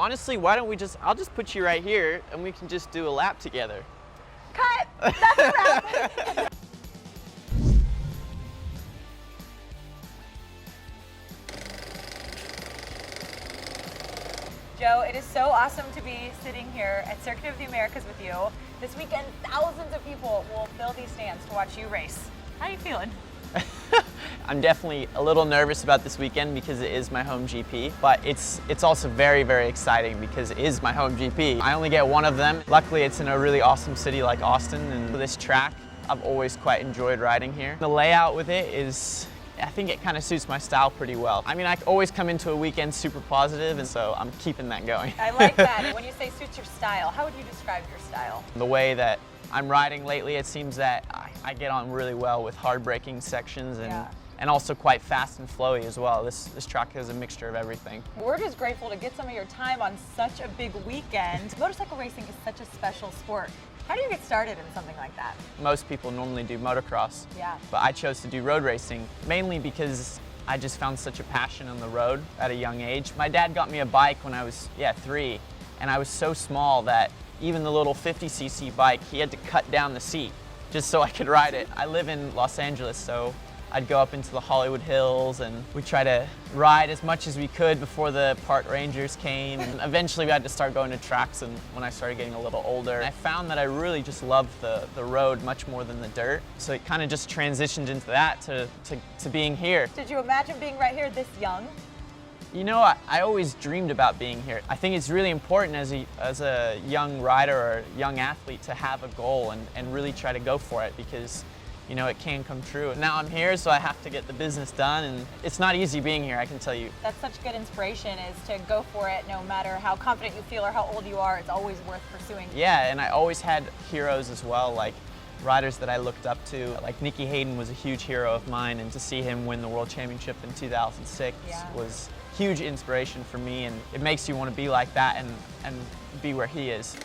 Honestly, why don't we I'll just put you right here and we can just do a lap together. Cut! That's a wrap! Joe, it is so awesome to be sitting here at Circuit of the Americas with you. This weekend, thousands of people will fill these stands to watch you race. How are you feeling? I'm definitely a little nervous about this weekend because it is my home GP, but it's also very, very exciting because it is my home GP. I only get one of them. Luckily, it's in a really awesome city like Austin, and this track, I've always quite enjoyed riding here. The layout with it is, I think it kind of suits my style pretty well. I mean, I always come into a weekend super positive, and so I'm keeping that going. I like that. And when you say suits your style, how would you describe your style? The way that I'm riding lately, it seems that I get on really well with hard braking sections and also quite fast and flowy as well. This track has a mixture of everything. We're just grateful to get some of your time on such a big weekend. Motorcycle racing is such a special sport. How do you get started in something like that? Most people normally do motocross, but I chose to do road racing mainly because I just found such a passion on the road at a young age. My dad got me a bike when I was 3, and I was so small that even the little 50cc bike, he had to cut down the seat just so I could ride it. I live in Los Angeles, so I'd go up into the Hollywood Hills and we'd try to ride as much as we could before the park rangers came. And eventually we had to start going to tracks, and when I started getting a little older, I found that I really just loved the road much more than the dirt. So it kind of just transitioned into that to being here. Did you imagine being right here this young? You know, I always dreamed about being here. I think it's really important as a young rider or young athlete to have a goal and really try to go for it, because you know, it can come true. Now I'm here, so I have to get the business done, and it's not easy being here, I can tell you. That's such good inspiration, is to go for it no matter how confident you feel or how old you are. It's always worth pursuing. Yeah, and I always had heroes as well, like riders that I looked up to. Like Nicky Hayden was a huge hero of mine, and to see him win the World Championship in 2006 was huge inspiration for me, and it makes you want to be like that and be where he is.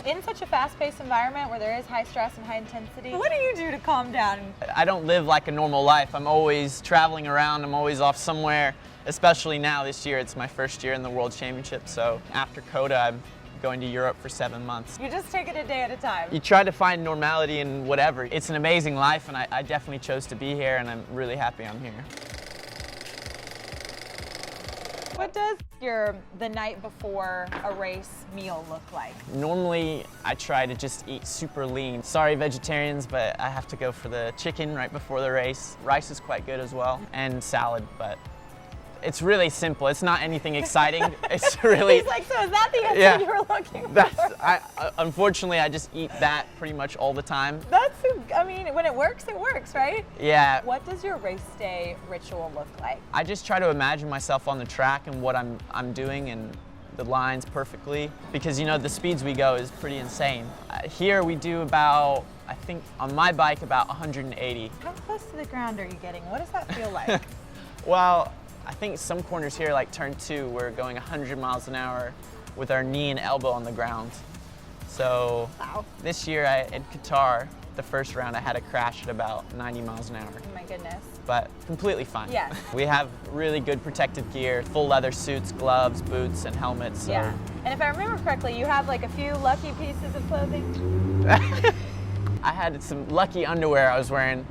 In such a fast-paced environment where there is high stress and high intensity, what do you do to calm down? I don't live like a normal life. I'm always traveling around, I'm always off somewhere, especially now this year. It's my first year in the World Championship, so after COTA, I'm going to Europe for 7 months. You just take it a day at a time. You try to find normality in whatever. It's an amazing life, and I definitely chose to be here, and I'm really happy I'm here. What does the night before a race meal look like? Normally, I try to just eat super lean. Sorry, vegetarians, but I have to go for the chicken right before the race. Rice is quite good as well, and salad, but it's really simple. It's not anything exciting. It's really... He's like, so is that the answer you were looking for? Unfortunately, I just eat that pretty much all the time. I mean, when it works, right? Yeah. What does your race day ritual look like? I just try to imagine myself on the track and what I'm doing and the lines perfectly, because you know the speeds we go is pretty insane. Here we do about, I think on my bike, about 180. How close to the ground are you getting? What does that feel like? Well, I think some corners here, like turn 2, we're going 100 miles an hour with our knee and elbow on the ground. So this year in Qatar, the first round, I had a crash at about 90 miles an hour. Oh my goodness. But completely fine. Yeah. We have really good protective gear, full leather suits, gloves, boots, and helmets. So. Yeah. And if I remember correctly, you have like a few lucky pieces of clothing? I had some lucky underwear I was wearing,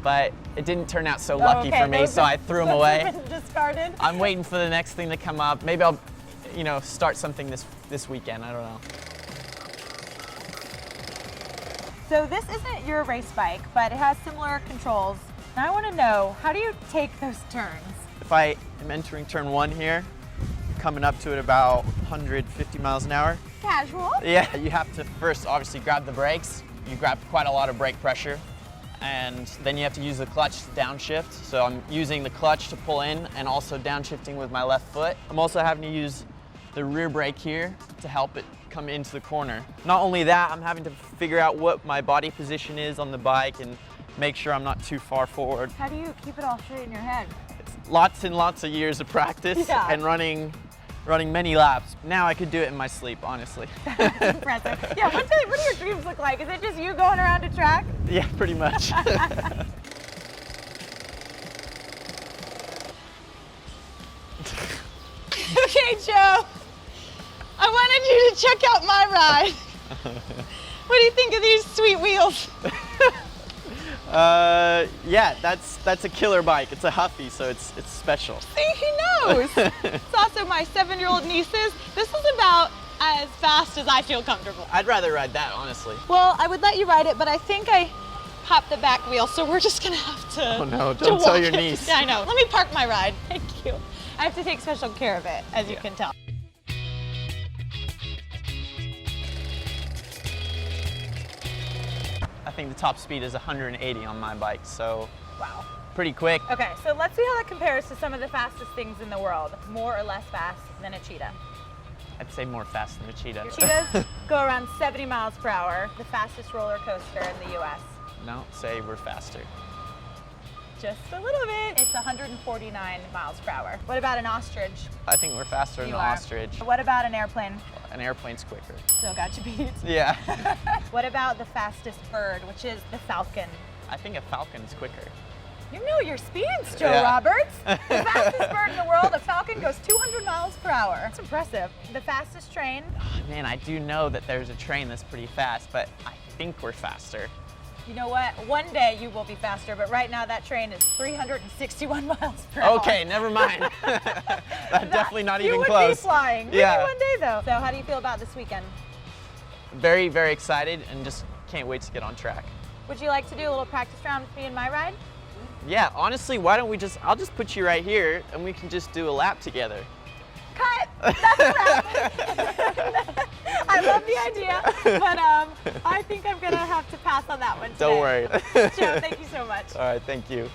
but it didn't turn out so lucky for me, so I threw them away. Discarded. I'm waiting for the next thing to come up. Maybe I'll, start something this weekend. I don't know. So this isn't your race bike, but it has similar controls. And I want to know, how do you take those turns? If I am entering turn 1 here, coming up to it about 150 miles an hour. Casual. Yeah, you have to first obviously grab the brakes. You grab quite a lot of brake pressure. And then you have to use the clutch to downshift. So I'm using the clutch to pull in and also downshifting with my left foot. I'm also having to use the rear brake here to help it come into the corner. Not only that, I'm having to figure out what my body position is on the bike and make sure I'm not too far forward. How do you keep it all straight in your head? It's lots and lots of years of practice and running many laps. Now I could do it in my sleep, honestly. That's impressive. Yeah, what do your dreams look like? Is it just you going around a track? Yeah, pretty much. Okay, Joe. I wanted you to check out my ride. What do you think of these sweet wheels? Yeah, that's a killer bike. It's a Huffy, so it's special. See, he knows. It's also my 7-year-old niece's. This is about as fast as I feel comfortable. I'd rather ride that, honestly. Well, I would let you ride it, but I think I popped the back wheel, so we're just gonna have to. Oh no, don't tell your niece. Yeah, I know. Let me park my ride. Thank you. I have to take special care of it, as you can tell. I think the top speed is 180 on my bike, so Wow. pretty quick. Okay, so let's see how that compares to some of the fastest things in the world. More or less fast than a cheetah. I'd say more fast than a cheetah. Cheetahs go around 70 miles per hour, the fastest roller coaster in the US. No, say we're faster. Just a little bit. It's 149 miles per hour. What about an ostrich? I think we're faster than an ostrich. What about an airplane? An airplane's quicker. Still got you beat. Yeah. What about the fastest bird, which is the falcon? I think a falcon is quicker. You know your speeds, Joe Yeah. Roberts. The fastest bird in the world, a falcon, goes 200 miles per hour. That's impressive. The fastest train? Oh, man, I do know that there's a train that's pretty fast, but I think we're faster. You know what? One day you will be faster, but right now that train is 361 miles per hour. Okay, never mind. That's definitely not even You close. would be flying. Maybe Yeah. one day though. So how do you feel about this weekend? Very, very excited and just can't wait to get on track. Would you like to do a little practice round with me and my ride? Yeah, honestly, why don't we I'll just put you right here and we can just do a lap together. Cut! That's a wrap. I love the idea, but I think I'm gonna have to pass on that one today. Don't worry. Joe, thank you so much. All right, thank you.